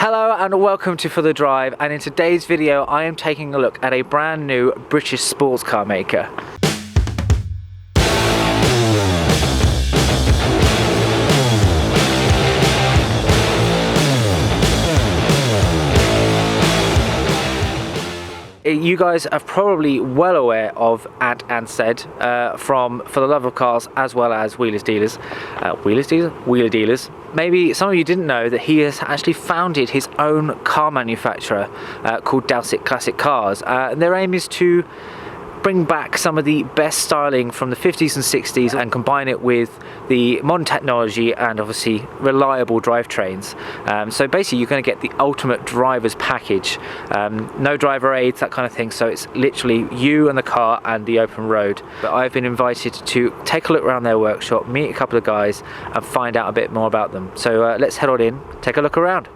Hello and welcome to For The Drive, and in today's video I am taking a look at a brand new British sports car maker. You guys are probably well aware of Ant Anstead from For The Love of Cars, as well as Wheeler Dealers. Maybe some of you didn't know that he has actually founded his own car manufacturer called Dowsetts Classic Cars. Their aim is to bring back some of the best styling from the 50s and 60s and combine it with the modern technology and obviously reliable drivetrains. So basically you're going to get the ultimate driver's package. No driver aids, that kind of thing, so it's literally you and the car and the open road. But I've been invited to take a look around their workshop, meet a couple of guys and find out a bit more about them. So let's head on in, take a look around.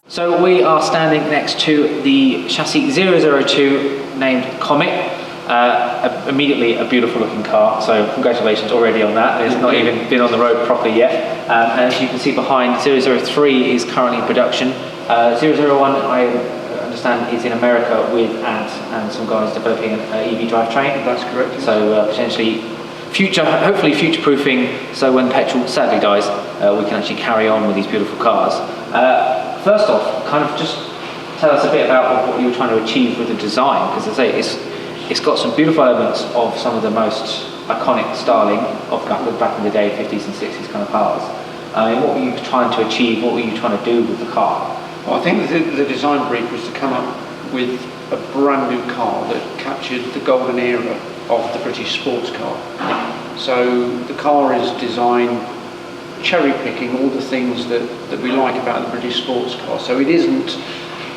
So we are standing next to the chassis 002 named Comet. Immediately a beautiful looking car, so congratulations already on that. It's not even been on the road properly yet. And as you can see behind, 003 is currently in production. 001 I understand is in America with Ant and some guys developing an EV drivetrain. That's correct. So potentially hopefully future-proofing, so when petrol sadly dies, we can actually carry on with these beautiful cars. First off, kind of just tell us a bit about what you were trying to achieve with the design, because as I say, it's got some beautiful elements of some of the most iconic styling of back in the day, 50s and 60s kind of cars. What were you trying to achieve? What were you trying to do with the car? Well, I think the design brief was to come up with a brand new car that captured the golden era of the British sports car. So the car is designed cherry picking all the things that we like about the British sports car. So it isn't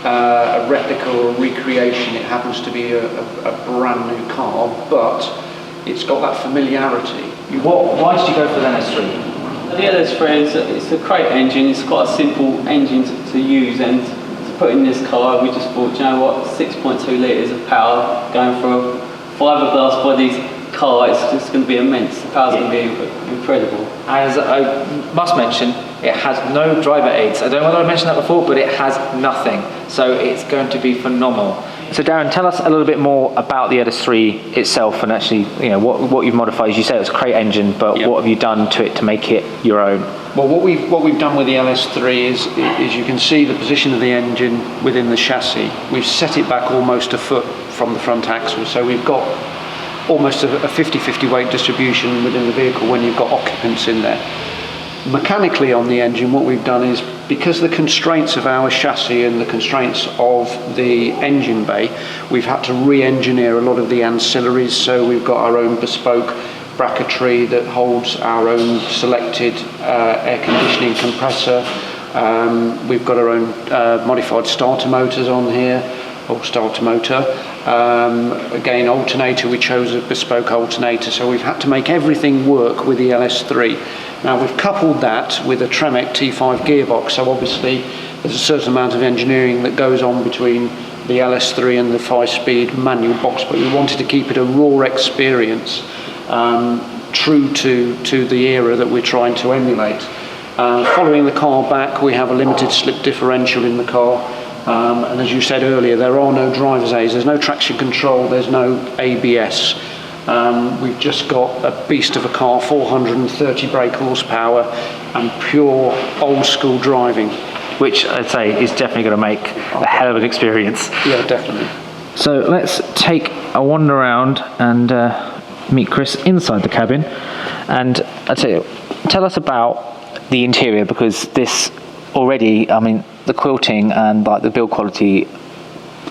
a replica or a recreation, it happens to be a brand new car, but it's got that familiarity. Why did you go for the LS3? The LS3 it's a crate engine, it's quite a simple engine to use, and to put in this car we just thought, you know what, 6.2 litres of power going for a fiberglass bodied car, it's just going to be immense. The power's going to be incredible. As I must mention, it has no driver aids. I don't know whether I mentioned that before, but it has nothing. So it's going to be phenomenal. So Darren, tell us a little bit more about the LS3 itself, and actually, you know, what you've modified. As you said, it was a crate engine, but What have you done to it to make it your own? Well, what we've done with the LS3 is you can see the position of the engine within the chassis. We've set it back almost a foot from the front axle, so we've got almost a 50-50 weight distribution within the vehicle when you've got occupants in there. Mechanically on the engine, what we've done is, because the constraints of our chassis and the constraints of the engine bay, we've had to re-engineer a lot of the ancillaries. So we've got our own bespoke bracketry that holds our own selected air conditioning compressor. We've got our own modified starter motors on here, or starter motor. Again, alternator, we chose a bespoke alternator, so we've had to make everything work with the LS3. Now we've coupled that with a Tremec T5 gearbox, so obviously there's a certain amount of engineering that goes on between the LS3 and the 5-speed manual box, but we wanted to keep it a raw experience, true to the era that we're trying to emulate. Following the car back, we have a limited slip differential in the car. And as you said earlier, there are no driver's aids, there's no traction control, there's no ABS. We've just got a beast of a car, 430 brake horsepower and pure old school driving. which I'd say is definitely going to make a hell of an experience. Yeah, definitely. So let's take a wander around and meet Chris inside the cabin. And I'd say, tell us about the interior, because this already, I mean, the quilting and like the build quality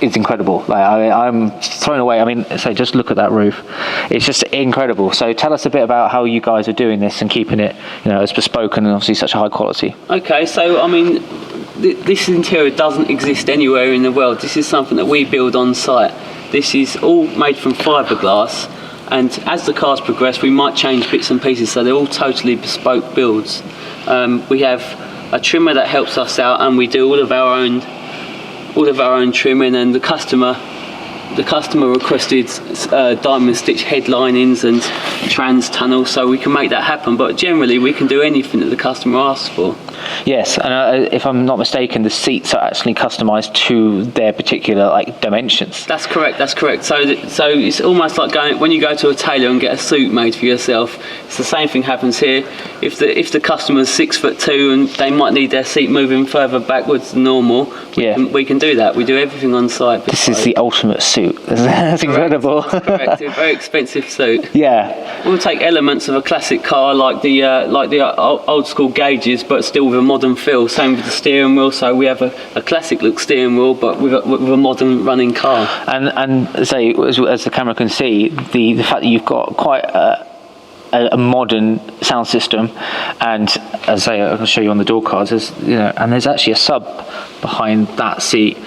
is incredible. Like I'm thrown away. I mean, so just look at that roof. It's just incredible. So tell us a bit about how you guys are doing this and keeping it, you know, as bespoke and obviously such a high quality. Okay, so I mean, this interior doesn't exist anywhere in the world. This is something that we build on site. This is all made from fiberglass, and as the cars progress, we might change bits and pieces, so they're all totally bespoke builds. We have a trimmer that helps us out, and we do all of our own trimming, and the customer requested diamond stitch headlinings and trans tunnels, so we can make that happen. But generally, we can do anything that the customer asks for. Yes, and if I'm not mistaken, the seats are actually customised to their particular like dimensions. That's correct. So it's almost like when you go to a tailor and get a suit made for yourself. It's the same thing happens here. If the customer's 6'2" and they might need their seat moving further backwards than normal, we can do that. We do everything on site. This is the ultimate suit. That's incredible. Correct. A very expensive suit. Yeah. We'll take elements of a classic car like the old school gauges, but still with a modern feel. Same with the steering wheel. So we have a classic look steering wheel, but with a modern running car. And say, as the camera can see, the fact that you've got quite a modern sound system, and as I say, I'll show you on the door cards, and there's actually a sub behind that seat.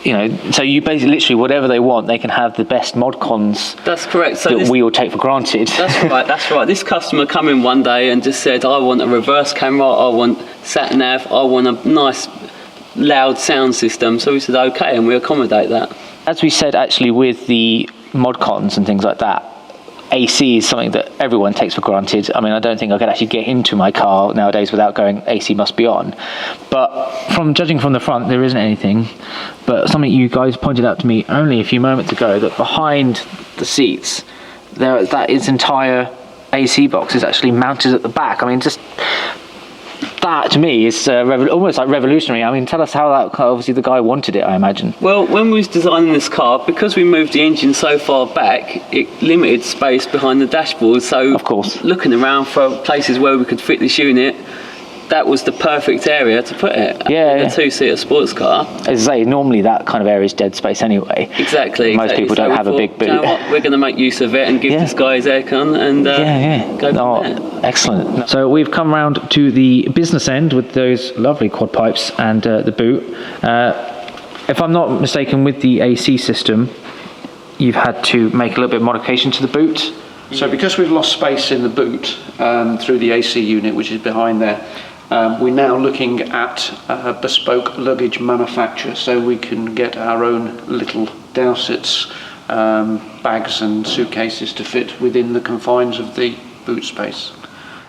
You know, so you basically literally whatever they want, they can have the best mod cons. That's correct. So we all take for granted. That's right. This customer come in one day and just said, I want a reverse camera, I want sat nav, I want a nice loud sound system. So we said okay, and we accommodate that. As we said, actually, with the mod cons and things like that, AC is something that everyone takes for granted. I mean, I don't think I could actually get into my car nowadays without going, AC must be on. But from judging from the front, there isn't anything. But something you guys pointed out to me only a few moments ago, that behind the seats, that entire AC box is actually mounted at the back. I mean, just that to me is almost like revolutionary. I mean, tell us how that, obviously the guy wanted it, I imagine. Well, when we was designing this car, because we moved the engine so far back, it limited space behind the dashboard. So of course, looking around for places where we could fit this unit, that was the perfect area to put it. Yeah. A two-seater sports car. As I say, normally that kind of area is dead space anyway. Exactly. Most people don't have a big boot. You know what? We're going to make use of it and give this guy his aircon and go from there. Excellent. So we've come round to the business end with those lovely quad pipes and the boot. If I'm not mistaken, with the AC system, you've had to make a little bit of modification to the boot. So because we've lost space in the boot through the AC unit, which is behind there, we're now looking at bespoke luggage manufacture, so we can get our own little Dowsetts bags and suitcases to fit within the confines of the boot space.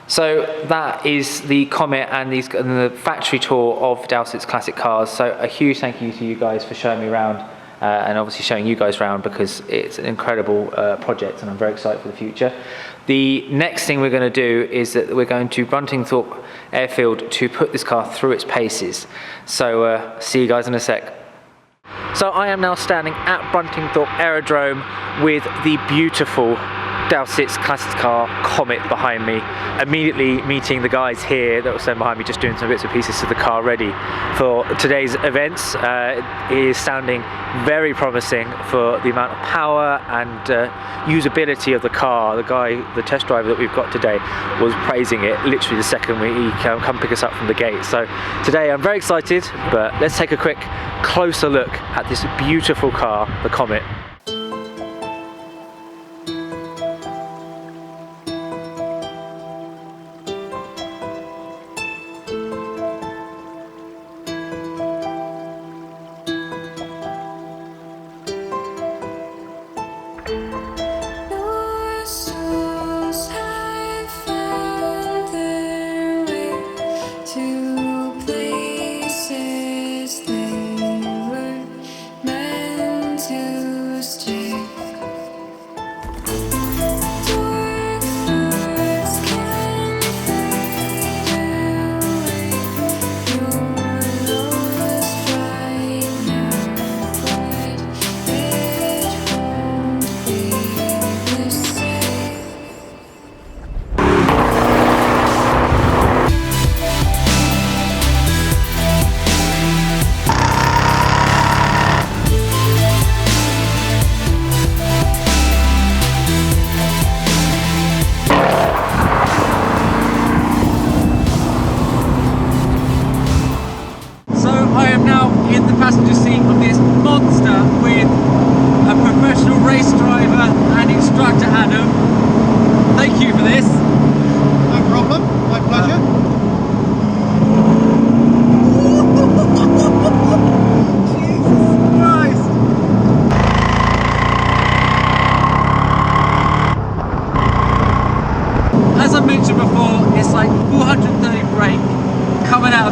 So that is the Comet and the factory tour of Dowsetts Classic Cars. So a huge thank you to you guys for showing me around, and obviously showing you guys around, because it's an incredible project and I'm very excited for the future. The next thing we're going to do is that we're going to Bruntingthorpe Airfield to put this car through its paces. So see you guys in a sec. So I am now standing at Bruntingthorpe Aerodrome with the beautiful Dowsetts Classic Car Comet behind me, immediately meeting the guys here that were standing behind me, just doing some bits and pieces to the car ready for today's events. It is sounding very promising for the amount of power and usability of the car. The test driver that we've got today was praising it literally the second he come pick us up from the gate. So today I'm very excited, but let's take a quick closer look at this beautiful car, the Comet.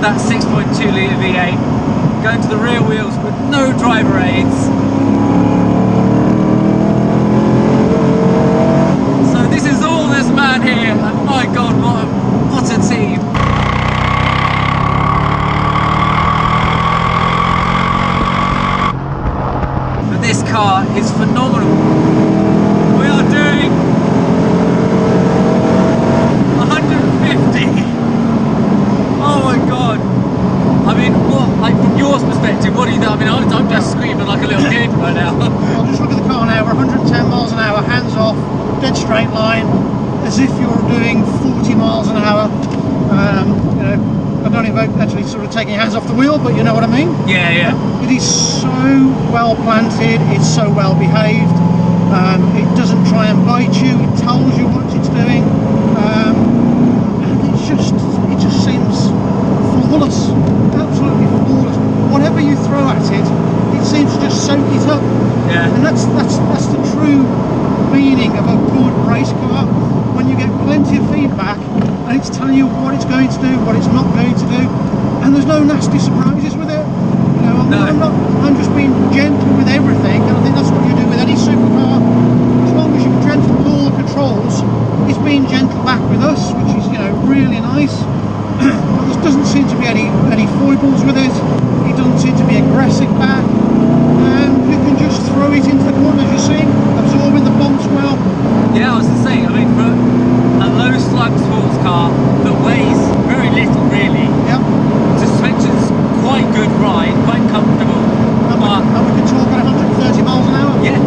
of that 6.2 litre V8 going to the rear wheels with no driver aids. So this is all this man here, and my god, what a team. But this car is phenomenal. We are doing 150. Oh my god. I mean, what, like from your perspective, what do you think? I mean, I'm just screaming like a little kid right now. I'll just look at the car now, we're 110 miles an hour, hands off, dead straight line, as if you're doing 40 miles an hour. You know, I don't even actually sort of taking your hands off the wheel, but you know what I mean? Yeah, yeah. It is so well planted, it's so well behaved, it doesn't try and bite you, it tells you what it's doing, and it just seems flawless, absolutely flawless. Whatever you throw at it, it seems to just soak it up. Yeah. And that's the true meaning of a good race car. When you get plenty of feedback and it's telling you what it's going to do, what it's not going to do, and there's no nasty surprises with it. You know, I'm just being gentle with everything, and I think that's what you do with any supercar. As long as you're gentle with all the controls, it's being gentle back with us, which is, you know, really nice. There doesn't seem to be any foibles with it. It doesn't seem to be aggressive back, and you can just throw it into the corners. You see, absorbing the bumps well. Yeah, I was just saying, I mean, for a low slug sports car that weighs very little really, Yep. suspension's quite good ride, quite comfortable. And we can talk at 130 miles an hour. Yeah.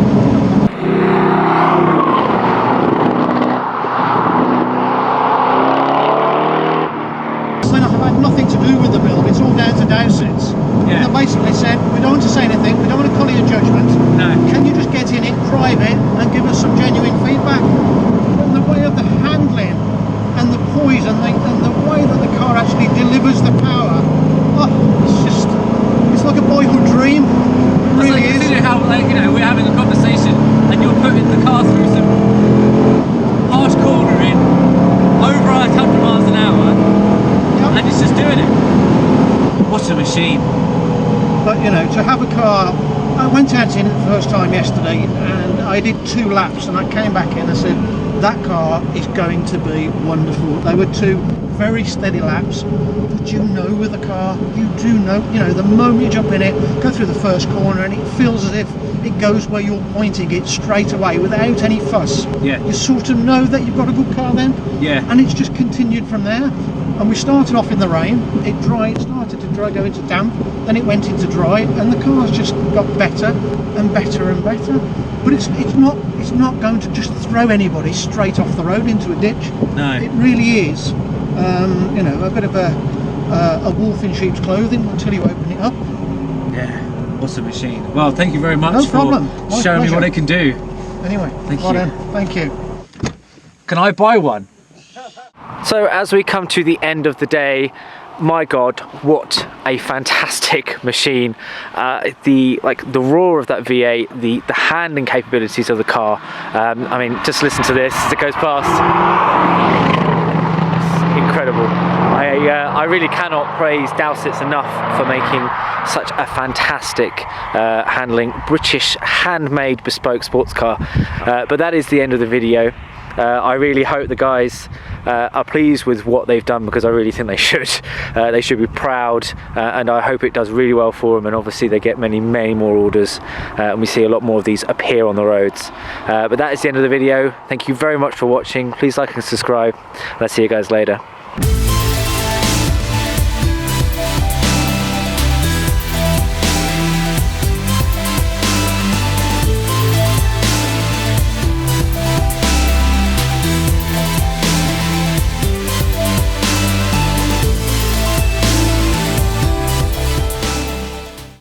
I've had nothing to do with the build, it's all down to Dowsetts. Yeah. They basically said, we don't want to say anything, we don't want to colour your judgment. No. Can you just get in it, drive it, and give us some genuine feedback? And the way of the handling, and the poise, and the way that the car actually delivers the power, it's like a boyhood dream. It really is. Consider how, like, you know, we're having a conversation and you're putting the car through some harsh cornering over 100 miles an hour. And it's just doing it. What a machine. But you know, to have a car, I went out in it the first time yesterday and I did 2 laps and I came back in and I said, that car is going to be wonderful. They were 2 very steady laps, but you know with a car, you do know, you know, the moment you jump in it, go through the first corner and it feels as if it goes where you're pointing it straight away without any fuss. Yeah. You sort of know that you've got a good car then. Yeah. And it's just continued from there. And we started off in the rain, it started to dry, go into damp, then it went into dry, and the car's just got better and better and better. But it's not going to just throw anybody straight off the road into a ditch. No. It really is, you know, a bit of a wolf in sheep's clothing until you open it up. Yeah, what a machine. Well, thank you very much No problem. for My showing me pleasure. what it can do. Anyway, Thank well you. done. Thank you. Can I buy one? So as we come to the end of the day, my god, what a fantastic machine. The roar of that V8, the handling capabilities of the car. I mean, just listen to this as it goes past. It's incredible. I really cannot praise Dowsetts enough for making such a fantastic handling British handmade bespoke sports car. But that is the end of the video. I really hope the guys are pleased with what they've done, because I really think they should. They should be proud, and I hope it does really well for them, and obviously they get many more orders, and we see a lot more of these appear on the roads. But that is the end of the video. Thank you very much for watching. Please like and subscribe. I'll see you guys later.